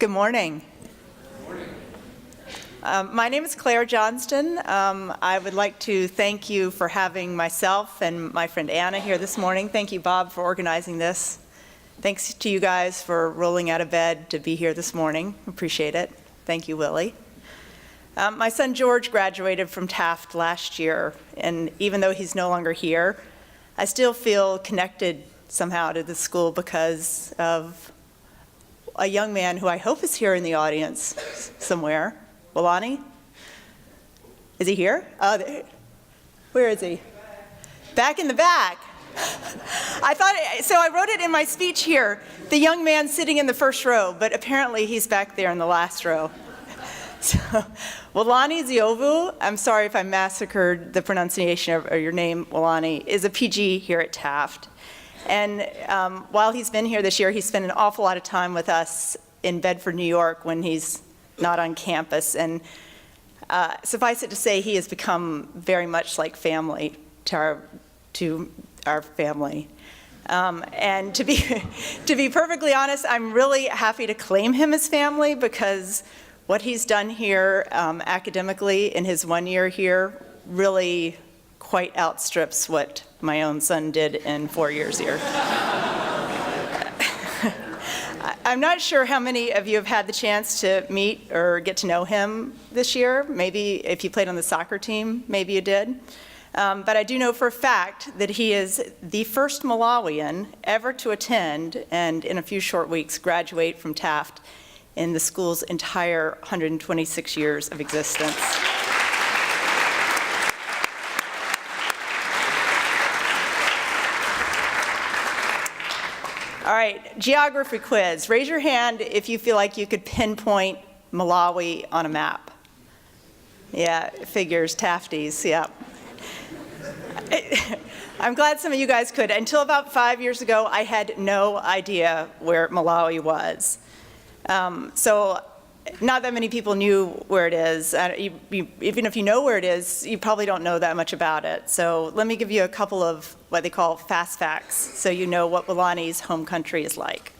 Good morning. My name is Claire Johnston. I would like to thank you for having myself and my friend Anna here this morning. Thank you, Bob, for organizing this. Thanks to you guys for rolling out of bed to be here this morning. Appreciate it. Thank you, Willie. My son George graduated from Taft last year, and even though he's no longer here, I still feel connected somehow to the school because of a young man who I hope is here in the audience somewhere. Wilani? Is he here? Oh, where is he? Back in the back. So I wrote it in my speech here, the young man sitting in the first row, but apparently he's back there in the last row. So, Wilani Ziovu, I'm sorry if I massacred the pronunciation of your name, Wilani, is a PG here at Taft. And while he's been here this year, he's spent an awful lot of time with us in Bedford, New York, when he's not on campus. And suffice it to say, he has become very much like family to our family. And to be perfectly honest, I'm really happy to claim him as family because what he's done here academically in his 1 year here really quite outstrips what my own son did in 4 years here. I'm not sure how many of you have had the chance to meet or get to know him this year. Maybe if you played on the soccer team, maybe you did. But I do know for a fact that he is the first Malawian ever to attend and in a few short weeks graduate from Taft in the school's entire 126 years of existence. All right, geography quiz. Raise your hand if you feel like you could pinpoint Malawi on a map. Yeah, figures, Tafties, yeah. I'm glad some of you guys could. Until about 5 years ago, I had no idea where Malawi was. So not that many people knew where it is. Even if you know where it is, you probably don't know that much about it. So let me give you a couple of what they call fast facts so you know what Wilani's home country is like.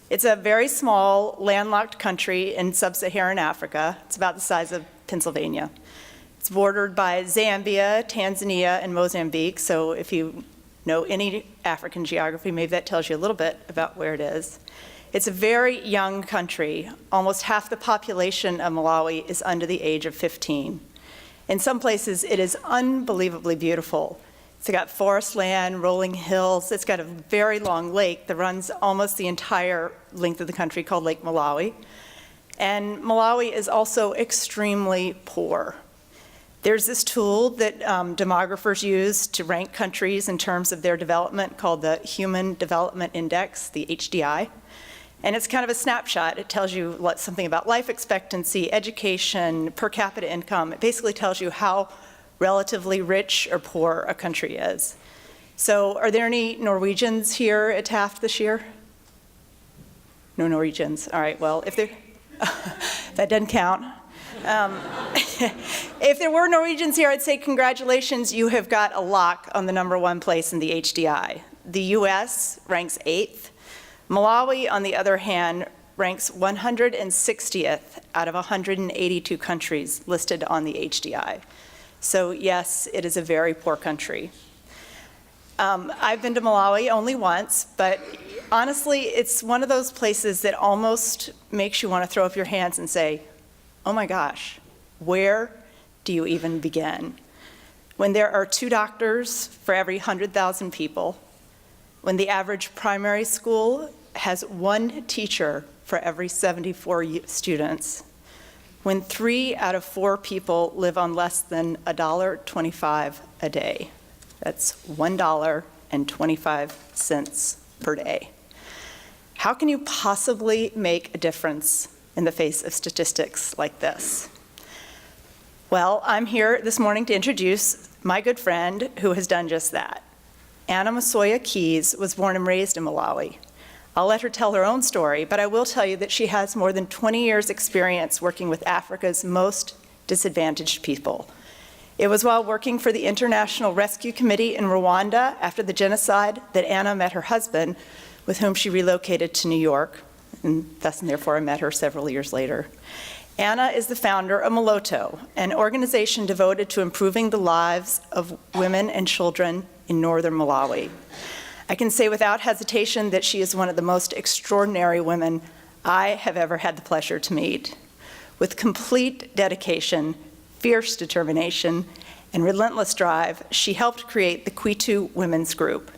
It's a very small, landlocked country in sub-Saharan Africa. It's about the size of Pennsylvania. It's bordered by Zambia, Tanzania, and Mozambique. So if you know any African geography, maybe that tells you a little bit about where it is. It's a very young country. Almost half the population of Malawi is under the age of 15. In some places, it is unbelievably beautiful. It's got forest land, rolling hills. It's got a very long lake that runs almost the entire length of the country called Lake Malawi. And Malawi is also extremely poor. There's this tool that demographers use to rank countries in terms of their development called the Human Development Index, the HDI. And it's kind of a snapshot. It tells you something about life expectancy, education, per capita income. It basically tells you how relatively rich or poor a country is. So are there any Norwegians here at Taft this year? No Norwegians. All right, well, if there, that doesn't count. If there were Norwegians here, I'd say congratulations, you have got a lock on the #1 place in the HDI. The US ranks 8th. Malawi, on the other hand, ranks 160th out of 182 countries listed on the HDI. So yes, it is a very poor country. I've been to Malawi only once, but honestly, it's one of those places that almost makes you want to throw up your hands and say, oh my gosh, where do you even begin? When there are 2 doctors for every 100,000 people, when the average primary school has 1 teacher for every 74 students, when 3 out of 4 people live on less than $1.25 a day. That's $1.25 per day. How can you possibly make a difference in the face of statistics like this? Well, I'm here this morning to introduce my good friend who has done just that. Anna Msowoya Keys was born and raised in Malawi. I'll let her tell her own story, but I will tell you that she has more than 20 years experience working with Africa's most disadvantaged people. It was while working for the International Rescue Committee in Rwanda after the genocide that Anna met her husband, with whom she relocated to New York. and thus and therefore I met her several years later. Anna is the founder of Maloto, an organization devoted to improving the lives of women and children in northern Malawi. I can say without hesitation that she is one of the most extraordinary women I have ever had the pleasure to meet. With complete dedication, fierce determination, and relentless drive, she helped create the Kwitu Women's Group.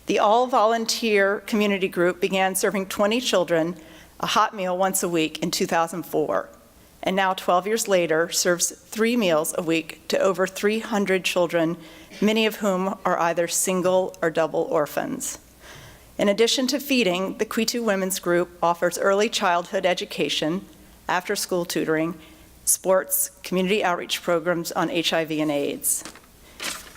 The all-volunteer community group began serving 20 children a hot meal once a week in 2004, and now 12 years later serves 3 meals a week to over 300 children, many of whom are either single or double orphans. In addition to feeding, the Kwitu Women's Group offers early childhood education, after-school tutoring, sports, community outreach programs on HIV and AIDS.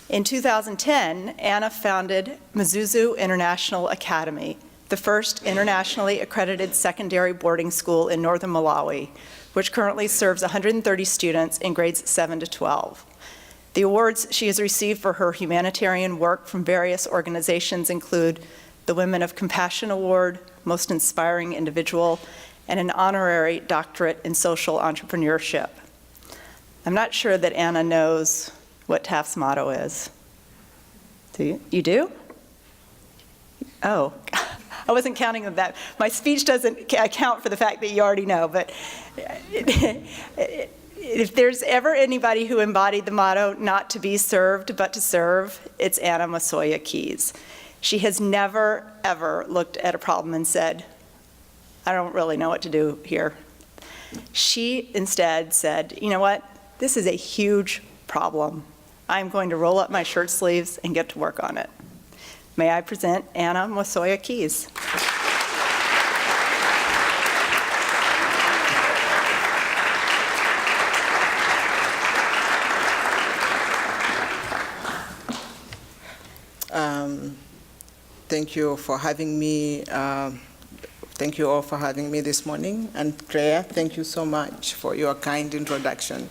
In 2010, Anna founded Mzuzu International Academy, the first internationally accredited secondary boarding school in northern Malawi, which currently serves 130 students in grades 7 to 12. The awards she has received for her humanitarian work from various organizations include the Women of Compassion Award, Most Inspiring Individual, and an honorary doctorate in social entrepreneurship. I'm not sure that Anna knows what Taft's motto is. Do you? You do? Oh, I wasn't counting on that. My speech doesn't account for the fact that you already know, but if there's ever anybody who embodied the motto, not to be served, but to serve, it's Anna Msowoya Keys. She has never, ever looked at a problem and said, I don't really know what to do here. She instead said, you know what? This is a huge problem. I'm going to roll up my shirt sleeves and get to work on it. May I present Anna Msowoya Keys. Thank you for having me. Thank you all for having me this morning. And Claire, thank you so much for your kind introduction.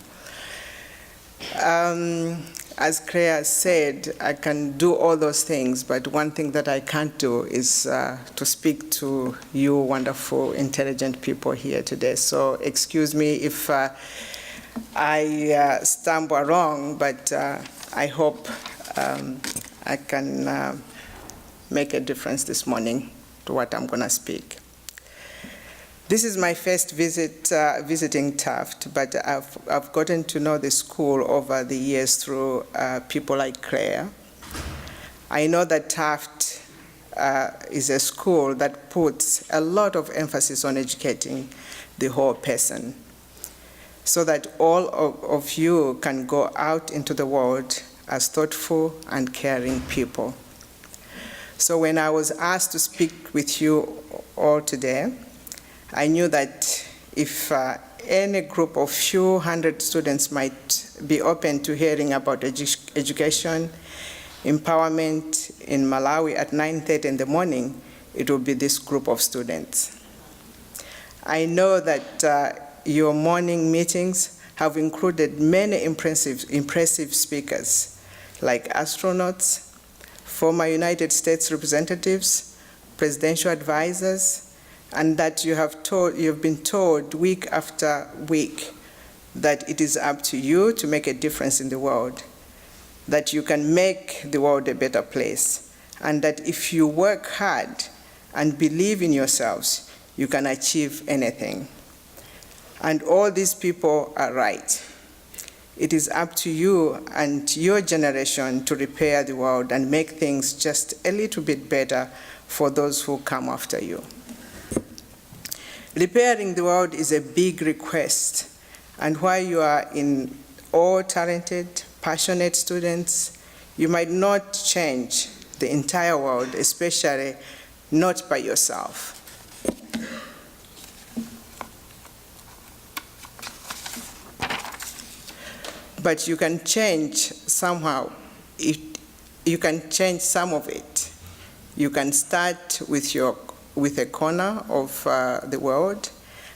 As Claire said, I can do all those things, but one thing that I can't do is to speak to you wonderful, intelligent people here today. So excuse me if I stumble wrong, but I hope I can make a difference this morning to what I'm going to speak. This is my first visit visiting Taft, but I've gotten to know the school over the years through people like Claire. I know that Taft is a school that puts a lot of emphasis on educating the whole person so that all of you can go out into the world as thoughtful and caring people. So when I was asked to speak with you all today, I knew that if any group of few hundred students might be open to hearing about education, empowerment in Malawi at 9:30 in the morning, it will be this group of students. I know that your morning meetings have included many impressive speakers, like astronauts, former United States representatives, presidential advisors, and that you've been told week after week that it is up to you to make a difference in the world, that you can make the world a better place, and that if you work hard and believe in yourselves, you can achieve anything. And all these people are right. It is up to you and your generation to repair the world and make things just a little bit better for those who come after you. Repairing the world is a big request, and while you are in all talented, passionate students, you might not change the entire world, especially not by yourself. But you can change somehow. You can change some of it. You can start with a corner of the world,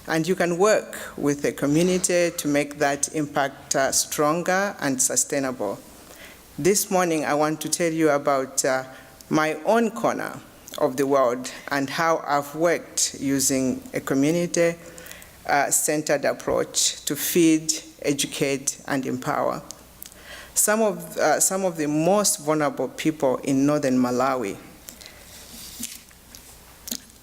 and you can work with the community to make that impact stronger and sustainable. This morning, I want to tell you about my own corner of the world and how I've worked using a community-centered approach to feed, educate, and empower some of the most vulnerable people in northern Malawi.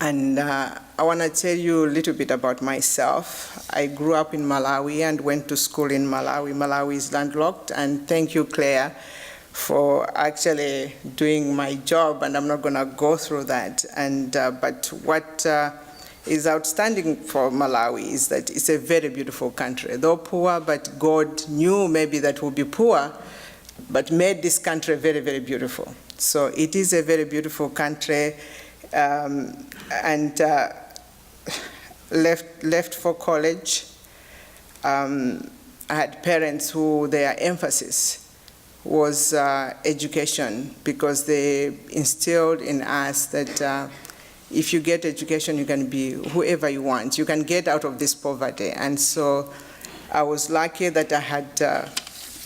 And I want to tell you a little bit about myself. I grew up in Malawi and went to school in Malawi. Malawi is landlocked, and thank you, Claire, for actually doing my job, and I'm not going to go through that. But what is outstanding for Malawi is that it's a very beautiful country. Though poor, but God knew maybe that we'll be poor, but made this country very, very beautiful. So it is a very beautiful country, and left for college. I had parents who their emphasis was education, because they instilled in us that if you get education, you can be whoever you want. You can get out of this poverty. And so I was lucky that I had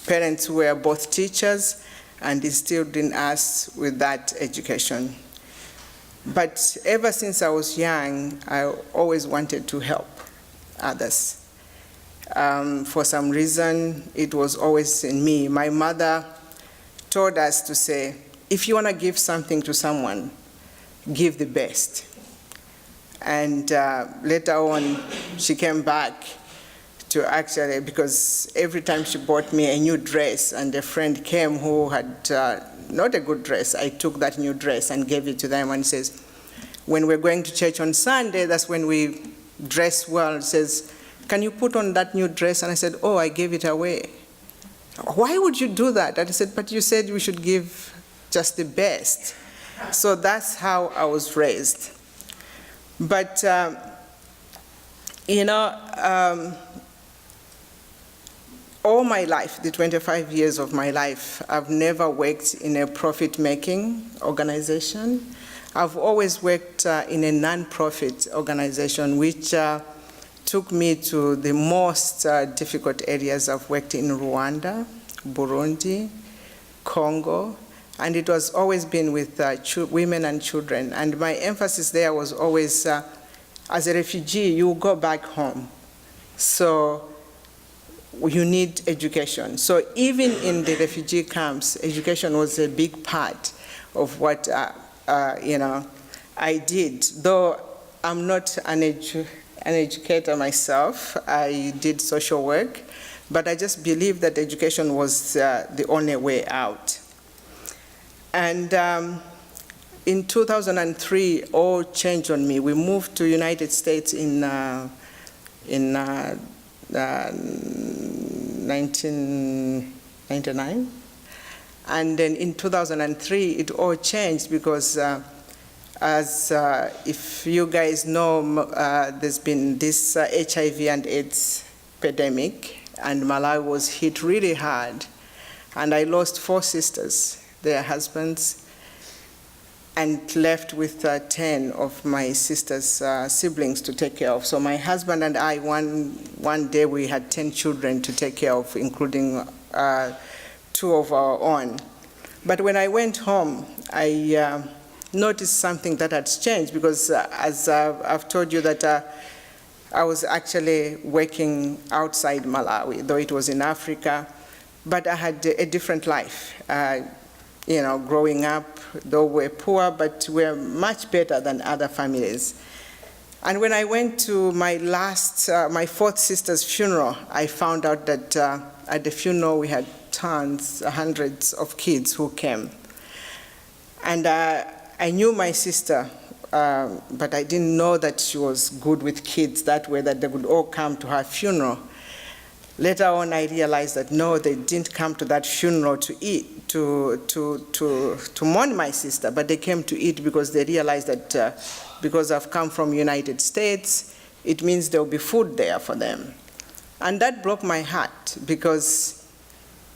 parents who were both teachers and instilled in us with that education. But ever since I was young, I always wanted to help others. For some reason, it was always in me. My mother taught us to say, if you want to give something to someone, give the best. And later on, she came back to actually, because every time she bought me a new dress and a friend came who had not a good dress, I took that new dress and gave it to them and says, when we're going to church on Sunday, that's when we dress well. It says, can you put on that new dress? And I said, oh, I gave it away. Why would you do that? And I said, but you said we should give just the best. So that's how I was raised. But, all my life, the 25 years of my life, I've never worked in a profit-making organization. I've always worked in a non-profit organization, which took me to the most difficult areas. I've worked in Rwanda, Burundi, Congo, and it was always been with women and children. And my emphasis there was always, as a refugee, you go back home. So you need education. So even in the refugee camps, education was a big part of what I did. Though I'm not an educator myself, I did social work, but I just believed that education was the only way out. And in 2003, all changed on me. We moved to United States in 1999. And then in 2003, it all changed because if you guys know, there's been this HIV and AIDS epidemic, and Malawi was hit really hard. And I lost 4 sisters, their husbands, and left with 10 of my sister's siblings to take care of. So my husband and I, one day we had 10 children to take care of, including 2 of our own. But when I went home, I noticed something that had changed, because as I've told you that I was actually working outside Malawi, though it was in Africa, but I had a different life. Growing up, though we're poor, but we're much better than other families. And when I went to my 4th sister's funeral, I found out that at the funeral we had hundreds of kids who came. And I knew my sister, but I didn't know that she was good with kids that way, that they would all come to her funeral. Later on, I realized that no, they didn't come to that funeral to eat, to mourn my sister, but they came to eat because they realized that because I've come from United States, it means there'll be food there for them. And that broke my heart, because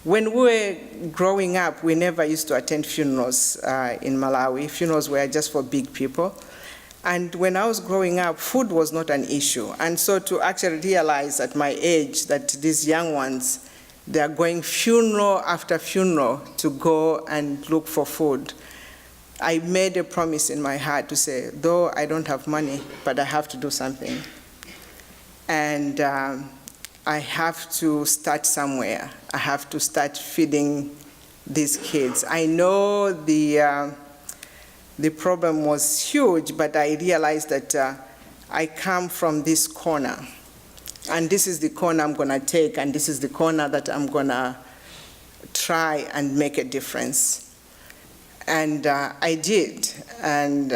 when we were growing up, we never used to attend funerals in Malawi. Funerals were just for big people. And when I was growing up, food was not an issue. And so to actually realize at my age that these young ones, they are going funeral after funeral to go and look for food, I made a promise in my heart to say, though I don't have money, but I have to do something. And I have to start somewhere. I have to start feeding these kids. I know the problem was huge, but I realized that I come from this corner. And this is the corner I'm gonna take, and this is the corner that I'm gonna try and make a difference. And I did, and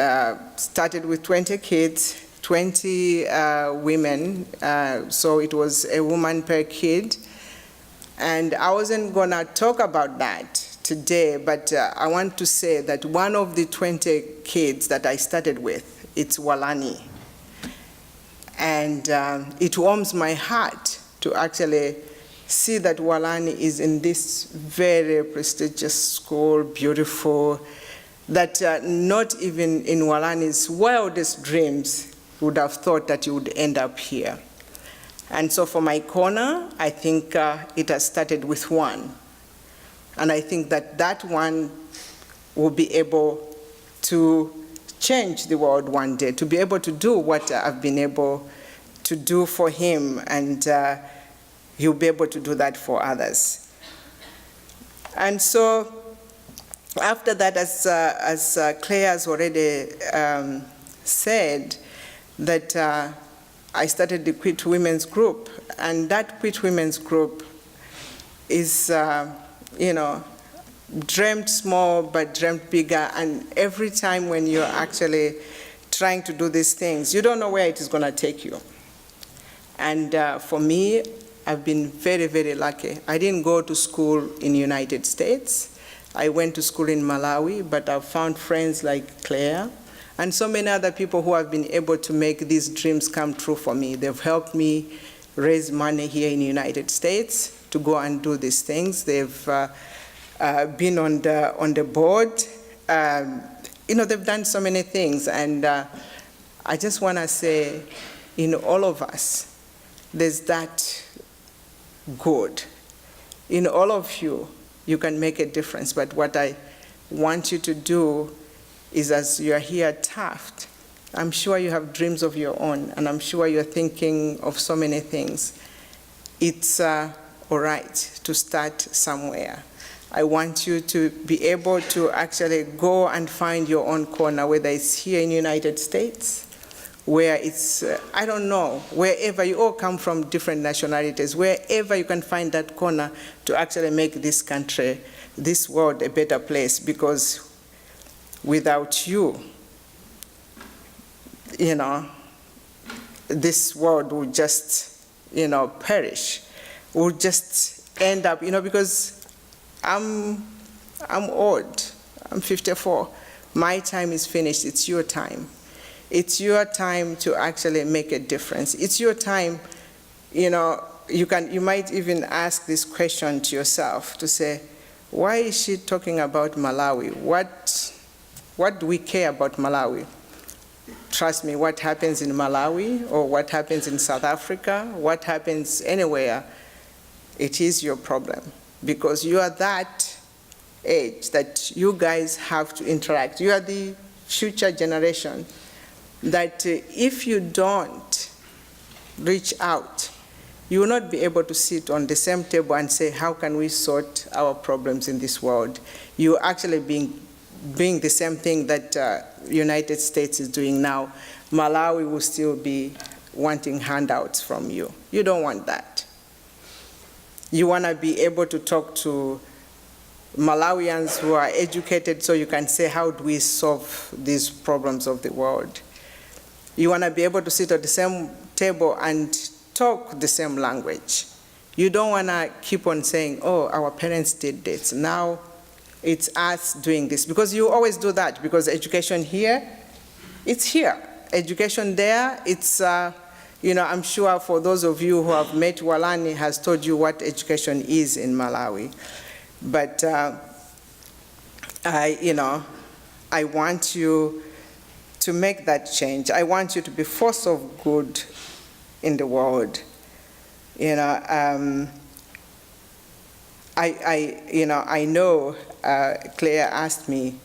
started with 20 kids, 20 women, so it was a woman per kid. And I wasn't gonna talk about that today, but I want to say that one of the 20 kids that I started with, it's Walani. And it warms my heart to actually see that Walani is in this very prestigious school, beautiful, that not even in Walani's wildest dreams would have thought that you would end up here. And so for my corner, I think it has started with one. And I think that that one will be able to change the world one day, to be able to do what I've been able to do for him, and he'll be able to do that for others. And so after that, as Claire has already said, that I started the Quit Women's Group, and that Quit Women's Group is, dreamt small but dreamt bigger, and every time when you're actually trying to do these things, you don't know where it is going to take you. And for me, I've been very, very lucky. I didn't go to school in the United States. I went to school in Malawi, but I've found friends like Claire and so many other people who have been able to make these dreams come true for me. They've helped me raise money here in the United States to go and do these things. They've been on the board. They've done so many things. And I just want to say, in all of us, there's that good. In all of you, you can make a difference. But what I want you to do is, as you're here at Taft, I'm sure you have dreams of your own, and I'm sure you're thinking of so many things. It's all right to start somewhere. I want you to be able to actually go and find your own corner, whether it's here in the United States, where it's, I don't know, wherever you all come from, different nationalities, wherever you can find that corner to actually make this country, this world a better place, because without you, this world will just, perish. We'll just end up, because I'm old, I'm 54. My time is finished, it's your time. It's your time to actually make a difference. It's your time, you might even ask this question to yourself to say, why is she talking about Malawi? What do we care about Malawi? Trust me, what happens in Malawi or what happens in South Africa, what happens anywhere, it is your problem, because you are that age that you guys have to interact. You are the future generation that if you don't reach out, you will not be able to sit on the same table and say, how can we sort our problems in this world? You're actually doing the same thing that United States is doing now. Malawi will still be wanting handouts from you. You don't want that. You want to be able to talk to Malawians who are educated so you can say, how do we solve these problems of the world? You want to be able to sit at the same table and talk the same language. You don't want to keep on saying, oh, our parents did this. Now it's us doing this. Because you always do that, because education here, it's here. Education there, it's, I'm sure for those of you who have met Walani has told you what education is in Malawi. But I want you to make that change. I want you to be force of good in the world. I know Claire asked me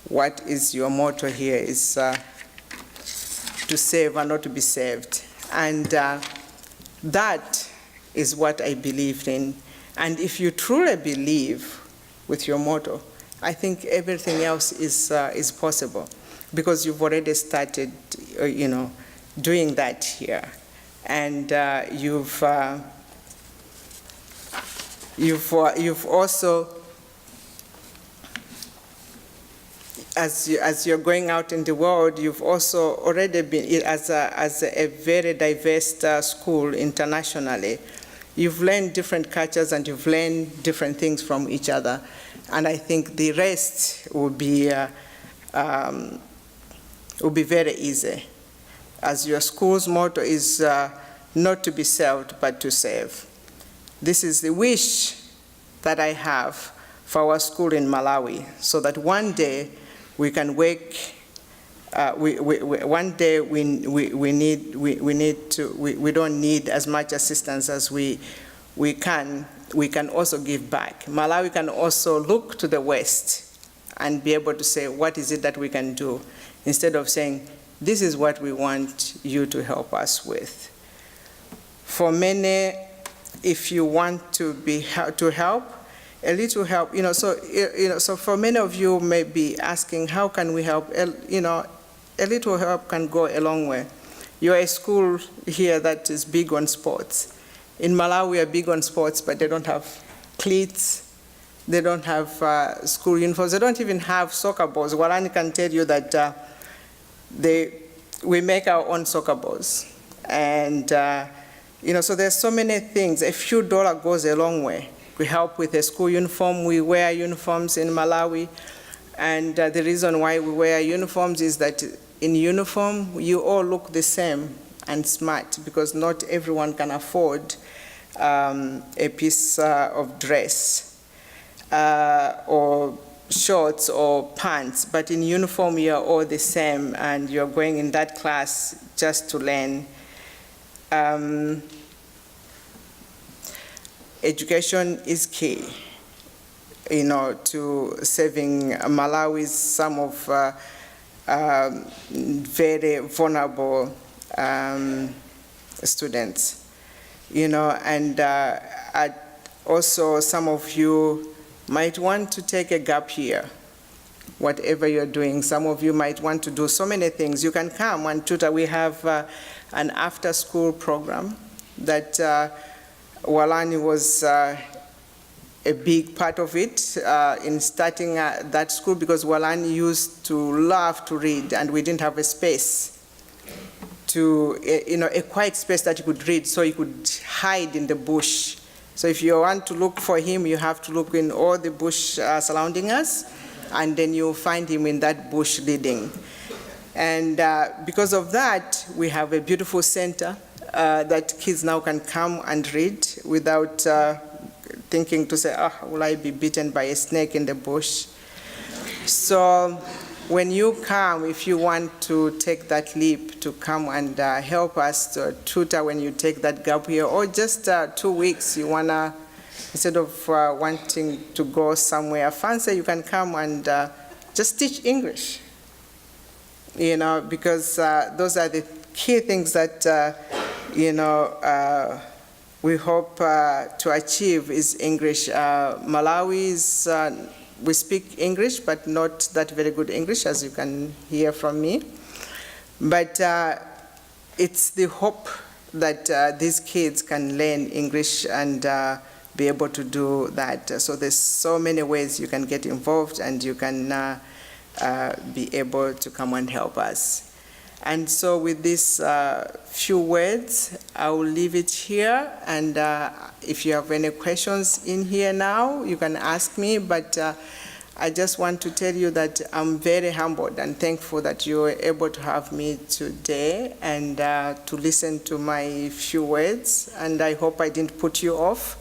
what is your motto here is to save and not to be saved. And that is what I believed in. And if you truly believe with your motto, I think everything else is possible, because you've already started, doing that here. And you've also, as you're going out in the world, you've also already been, as a very diverse school internationally, you've learned different cultures and you've learned different things from each other. And I think the rest will be very easy, as your school's motto is not to be served, but to serve. This is the wish that I have for our school in Malawi, so that one day we can we don't need as much assistance as we can also give back. Malawi can also look to the West and be able to say, what is it that we can do? Instead of saying, this is what we want you to help us with. For many, if you want to help, a little help, so for many of you may be asking, how can we help? A little help can go a long way. You're a school here that is big on sports. In Malawi, we are big on sports, but they don't have cleats. They don't have school uniforms. They don't even have soccer balls. Walani can tell you that we make our own soccer balls. And, so there's so many things. A few dollars goes a long way. We help with a school uniform. We wear uniforms in Malawi. And the reason why we wear uniforms is that in uniform, you all look the same and smart, because not everyone can afford a piece of dress or shorts or pants. But in uniform, you're all the same, and you're going in that class just to learn. Education is key, to saving Malawi's some of very vulnerable students, and also some of you might want to take a gap year, whatever you're doing. Some of you might want to do so many things. You can come and tutor. We have an after-school program that Walani was a big part of it in starting that school, because Walani used to love to read, and we didn't have a space a quiet space that you could read, so you could hide in the bush. So if you want to look for him, you have to look in all the bush surrounding us, and then you'll find him in that bush reading. And because of that, we have a beautiful center that kids now can come and read without thinking to say, will I be bitten by a snake in the bush? So when you come, if you want to take that leap to come and help us to tutor when you take that gap year, or just 2 weeks, you wanna, instead of wanting to go somewhere fancy, you can come and just teach English. Because those are the key things that, we hope to achieve is English. Malawi's, we speak English, but not that very good English, as you can hear from me. But it's the hope that these kids can learn English and be able to do that. So there's so many ways you can get involved, and you can be able to come and help us. And so with these few words, I will leave it here. And if you have any questions in here now, you can ask me. But I just want to tell you that I'm very humbled and thankful that you were able to have me today and to listen to my few words. And I hope I didn't put you off.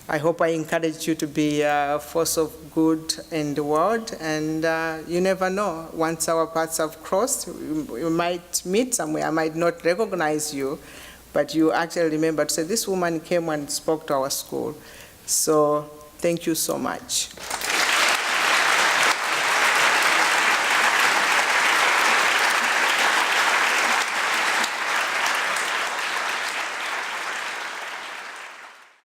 I hope I encouraged you to be a force of good in the world. And you never know, once our paths have crossed, we might meet somewhere. I might not recognize you, but you actually remember to say, this woman came and spoke to our school. So thank you so much.